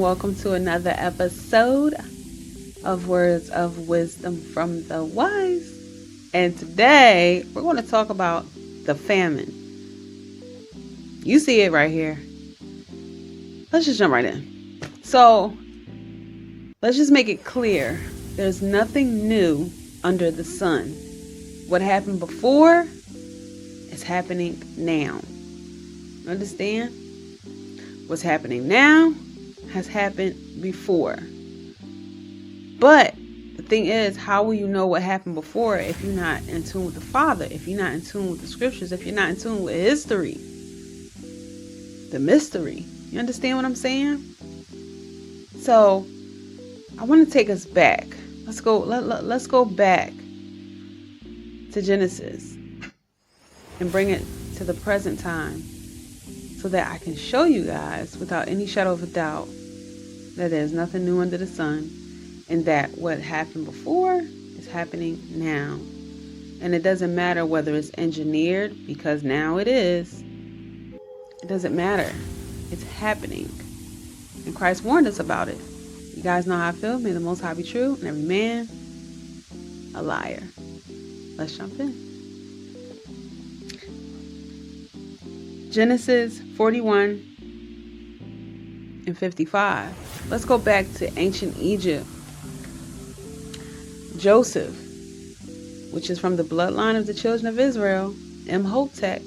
welcome to another episode of Words of Wisdom from the Wise. And today we're going to talk about the famine. You see it right here. Let's just jump right in. So let's just make it clear. There's nothing new under the sun. What happened before is happening now. Understand? What's happening now has happened before. But the thing is, how will you know what happened before if you're not in tune with the Father, if you're not in tune with the scriptures, if you're not in tune with history, the mystery? You understand what I'm saying? So I want to take us back. Let's go back to Genesis and bring it to the present time so that I can show you guys without any shadow of a doubt that there's nothing new under the sun and that what happened before is happening now. And it doesn't matter whether it's engineered, because now it is. It doesn't matter. It's happening. And Christ warned us about it. You guys know how I feel. May the Most High be true and every man a liar. Let's jump in. Genesis 41 and 55. Let's go back to ancient Egypt. Joseph, which is from the bloodline of the children of Israel, Imhotep,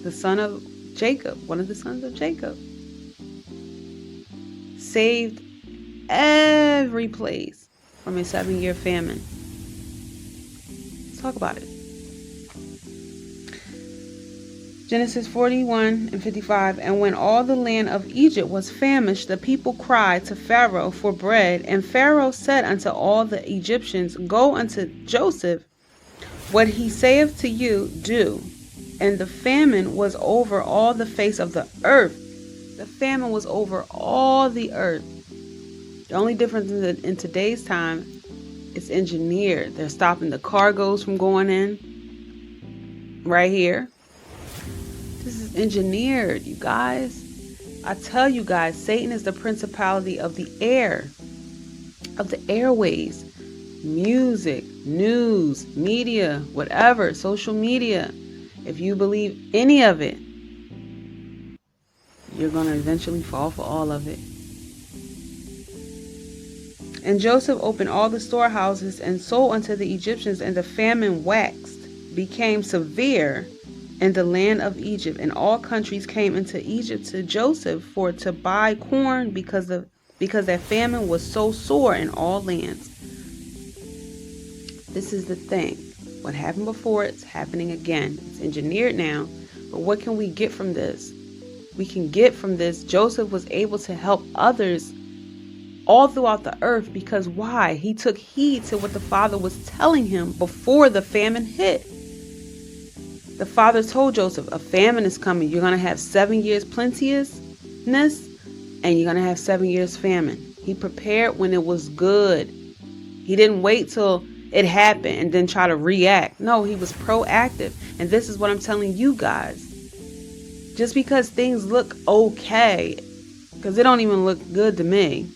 the son of Jacob, one of the sons of Jacob, saved every place from a 7-year famine. Let's talk about it. Genesis 41 and 55. And when all the land of Egypt was famished, the people cried to Pharaoh for bread. And Pharaoh said unto all the Egyptians, Go unto Joseph, what he saith to you, do. And the famine was over all the face of the earth. The famine was over all the earth. The only difference in today's time is engineered. They're stopping the cargoes from going in right here. This is engineered, you guys. I tell you guys, Satan is the principality of the air, of the airways, music, news, media, whatever, social media. If you believe any of it, you're going to eventually fall for all of it. And Joseph opened all the storehouses and sold unto the Egyptians, and the famine waxed, became severe in the land of Egypt, and all countries came into Egypt to Joseph for to buy corn, because that famine was so sore in all lands. This is the thing. What happened before, it's happening again. It's engineered now. But what can we get from this? We can get from this, Joseph was able to help others all throughout the earth. Because why? He took heed to what the Father was telling him before the famine hit. The Father told Joseph, a famine is coming. You're going to have 7 years plenteousness, and you're going to have 7 years famine. He prepared when it was good. He didn't wait till it happened and then try to react. No, he was proactive. And this is what I'm telling you guys. Just because things look okay, because it don't even look good to me,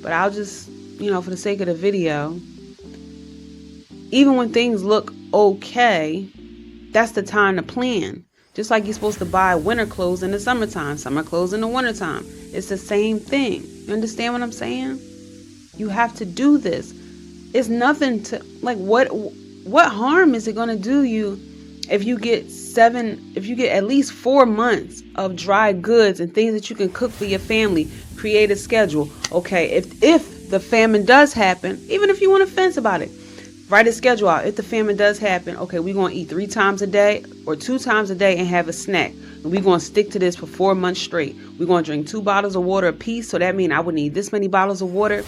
but I'll just, for the sake of the video, even when things look okay, that's the time to plan. Just like you're supposed to buy winter clothes in the summertime, summer clothes in the wintertime. It's the same thing. You understand what I'm saying? You have to do this. It's nothing to, what harm is it going to do you if you get at least 4 months of dry goods and things that you can cook for your family? Create a schedule. Okay, if the famine does happen, even if you want to fence about it, write a schedule out. If the famine does happen, okay, we're going to eat 3 times a day or 2 times a day and have a snack. And we're going to stick to this for 4 months straight. We're going to drink 2 bottles of water apiece. So that means I would need this many bottles of water.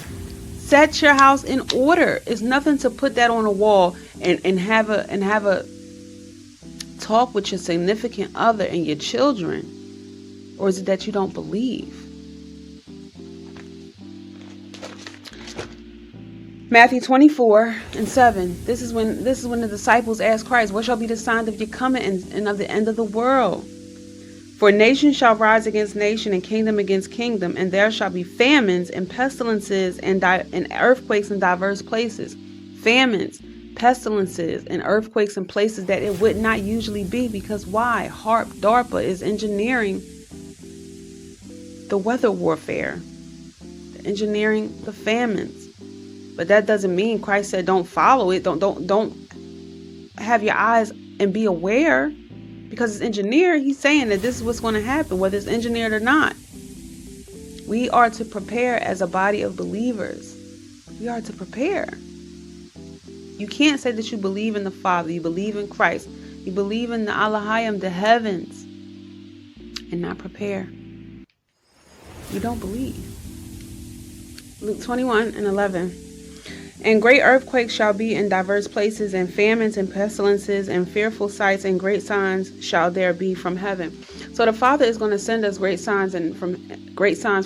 Set your house in order. It's nothing to put that on a wall and have a talk with your significant other and your children. Or is it that you don't believe? Matthew 24:7. This is when the disciples asked Christ, what shall be the sign of your coming and of the end of the world? For nation shall rise against nation, and kingdom against kingdom, and there shall be famines and pestilences and earthquakes in diverse places. Famines, pestilences, and earthquakes in places that it would not usually be, because why? DARPA is engineering the weather warfare, engineering the famines. But that doesn't mean Christ said don't follow it. Don't have your eyes and be aware. Because it's engineered, he's saying that this is what's going to happen, whether it's engineered or not. We are to prepare as a body of believers. We are to prepare. You can't say that you believe in the Father, you believe in Christ, you believe in the Alahayim, the heavens, and not prepare. You don't believe. Luke 21:11. And great earthquakes shall be in diverse places, and famines and pestilences, and fearful sights and great signs shall there be from heaven. So the Father is going to send us great signs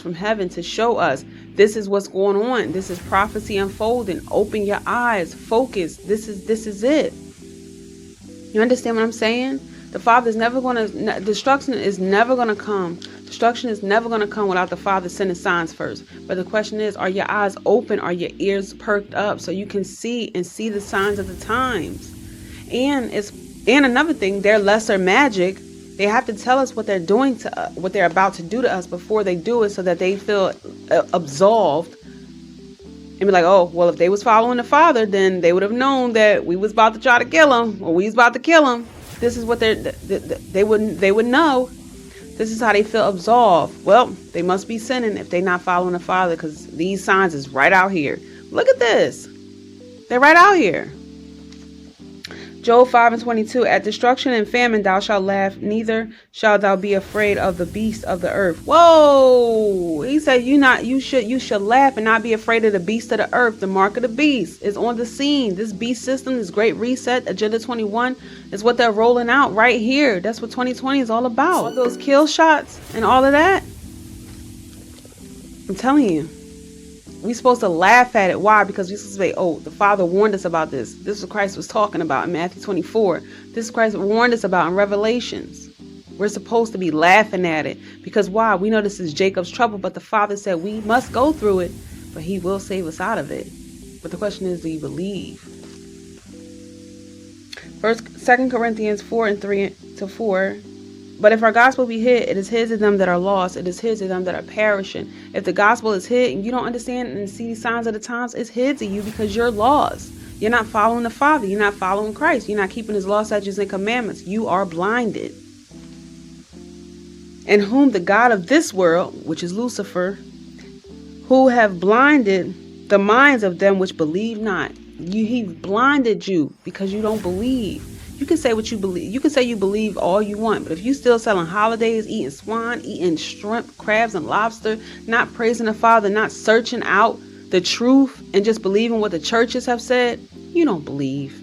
from heaven to show us this is what's going on. This is prophecy unfolding. Open your eyes, focus. This is it. You understand what I'm saying? The Father is never going to, destruction is never going to come. Destruction is never going to come without the Father sending signs first. But the question is, are your eyes open? Are your ears perked up so you can see the signs of the times? And another thing, they're lesser magic. They have to tell us what they're doing to what they're about to do to us before they do it, so that they feel absolved and be like, oh, well, if they was following the Father, then they would have known that we was about to try to kill him, or we was about to kill him. This is what they would know. This is how they feel absolved. Well, they must be sinning if they're not following the Father, because these signs is right out here. Look at this. They're right out here. Job 5:22. At destruction and famine thou shalt laugh, neither shalt thou be afraid of the beast of the earth. Whoa! He said you should laugh and not be afraid of the beast of the earth. The mark of the beast is on the scene. This beast system, this great reset, Agenda 21, is what they're rolling out right here. That's what 2020 is all about. All those kill shots and all of that. I'm telling you. We're supposed to laugh at it. Why? Because we're supposed to say, oh, the Father warned us about this. This is what Christ was talking about in Matthew 24. This is Christ warned us about in Revelations. We're supposed to be laughing at it. Because why? We know this is Jacob's trouble, but the Father said we must go through it, but he will save us out of it. But the question is, do you believe? 2 Corinthians 4:3-4. But if our gospel be hid, it is hid to them that are lost. It is hid to them that are perishing. If the gospel is hid and you don't understand and see these signs of the times, it's hid to you because you're lost. You're not following the Father. You're not following Christ. You're not keeping his law, statutes, and commandments. You are blinded. In whom the God of this world, which is Lucifer, who have blinded the minds of them which believe not. He blinded you because you don't believe. You can say what you believe. You can say you believe all you want, but if you still selling holidays, eating swine, eating shrimp, crabs, and lobster, not praising the Father, not searching out the truth, and just believing what the churches have said, you don't believe.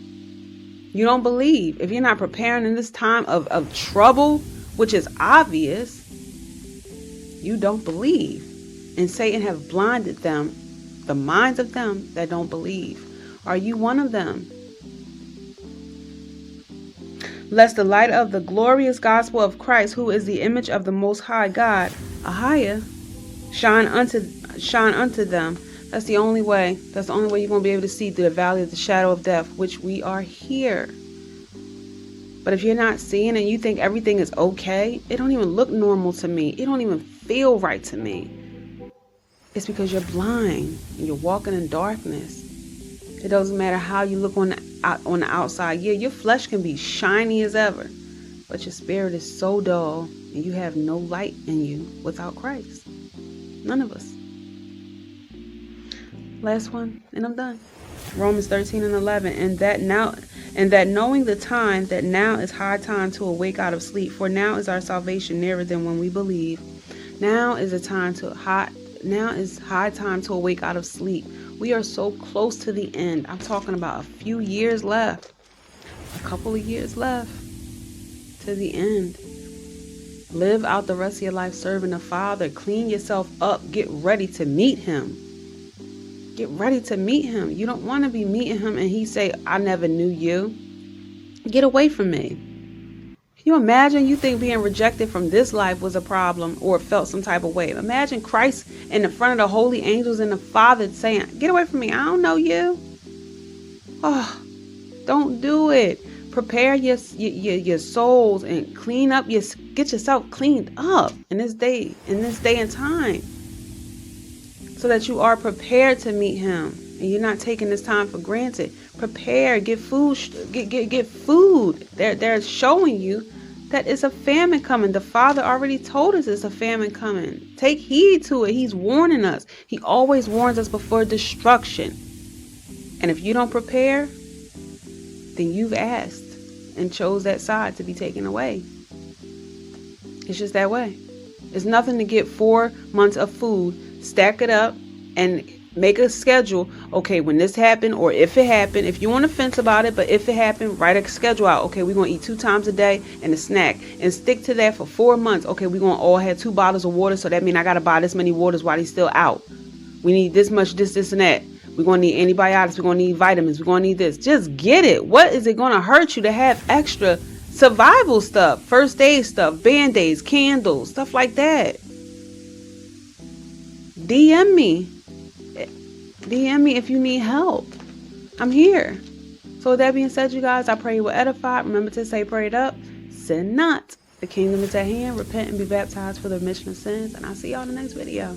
You don't believe. If you're not preparing in this time of trouble, which is obvious, you don't believe. And Satan have blinded them, the minds of them that don't believe. Are you one of them? Lest the light of the glorious gospel of Christ, who is the image of the Most High God, Ahia, shine unto them. That's the only way. That's the only way you're going to be able to see through the valley of the shadow of death, which we are here. But if you're not seeing and you think everything is okay, it don't even look normal to me. It don't even feel right to me. It's because you're blind and you're walking in darkness. It doesn't matter how you look on the outside. Yeah, your flesh can be shiny as ever, but your spirit is so dull and you have no light in you without Christ. None of us. Last one, and I'm done. Romans 13:11. And that knowing the time, that now is high time to awake out of sleep, for now is our salvation nearer than when we believe. Now is high time to awake out of sleep. We are so close to the end. I'm talking about a few years left. A couple of years left to the end. Live out the rest of your life serving the Father. Clean yourself up. Get ready to meet him. Get ready to meet him. You don't want to be meeting him and he say, I never knew you. Get away from me. You imagine, you think being rejected from this life was a problem or felt some type of way. Imagine Christ in the front of the holy angels and the Father saying, get away from me, I don't know you. Oh, don't do it. Prepare your souls and clean up get yourself cleaned up in this day and time, so that you are prepared to meet him and you're not taking this time for granted. Prepare, get food, get food. They're showing you that it's a famine coming. The Father already told us it's a famine coming. Take heed to it. He's warning us. He always warns us before destruction. And if you don't prepare, then you've asked and chose that side to be taken away. It's just that way. It's nothing to get 4 months of food, stack it up, and make a schedule. Okay, when this happened, or if it happened, if you want to fence about it, but if it happened, write a schedule out. Okay, we're going to eat 2 times a day and a snack, and stick to that for 4 months. Okay, we're going to all have 2 bottles of water, so that means I got to buy this many waters while he's still out. We need this much, this, and that. We're going to need antibiotics. We're going to need vitamins. We're going to need this. Just get it. What is it going to hurt you to have extra survival stuff, first aid stuff, band-aids, candles, stuff like that? DM me if you need help. I'm here. So with that being said, you guys, I pray you will edify. Remember to say prayed up, sin not. The kingdom is at hand. Repent and be baptized for the remission of sins. And I'll see y'all in the next video.